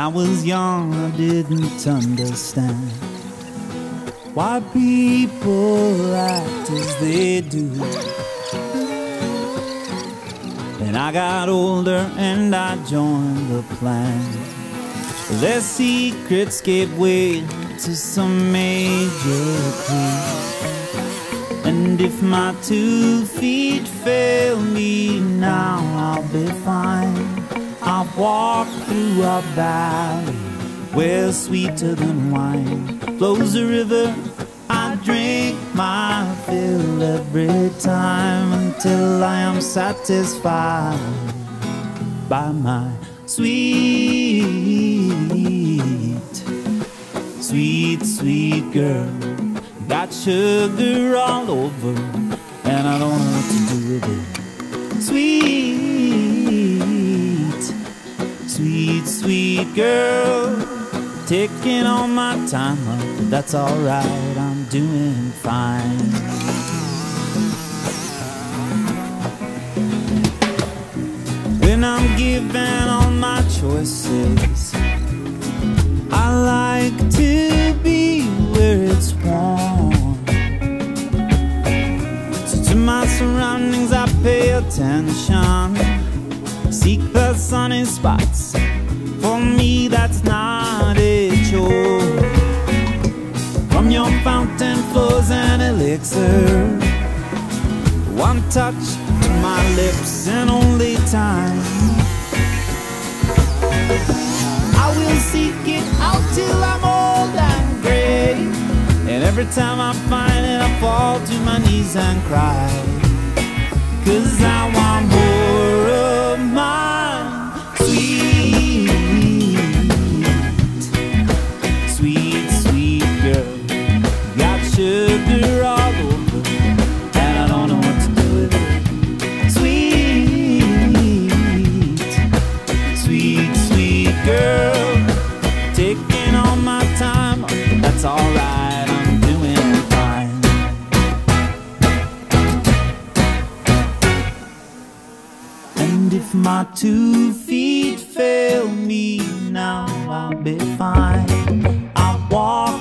I was young, I didn't understand why people act as they do. Then I got older and I joined the plan. Their secrets gave way to some major clues. And if my 2 feet fail me now, I'll be fine. I'll walk through a valley where sweeter than wine flows a river. I drink my fill every time until I am satisfied by my sweet, sweet, sweet girl. Got sugar all over and I don't know what to do with it. Sweet, sweet, sweet girl, taking all my time up, but that's alright, I'm doing fine. When I'm given all my choices, I like to be where it's warm. So to my surroundings I pay attention, seek the sunny spots. For me that's not a chore. From your fountain flows an elixir, one touch to my lips and only time. I will seek it out till I'm old and gray, and every time I find it I fall to my knees and cry. 'Cause I want more of my sweet, sweet, sweet girl. Got sugar all over and I don't know what to do with it. Sweet, sweet, sweet girl, taking all my time, but that's alright, I'm doing fine. And if my 2 feet fail me now, I'll be fine. I'll walk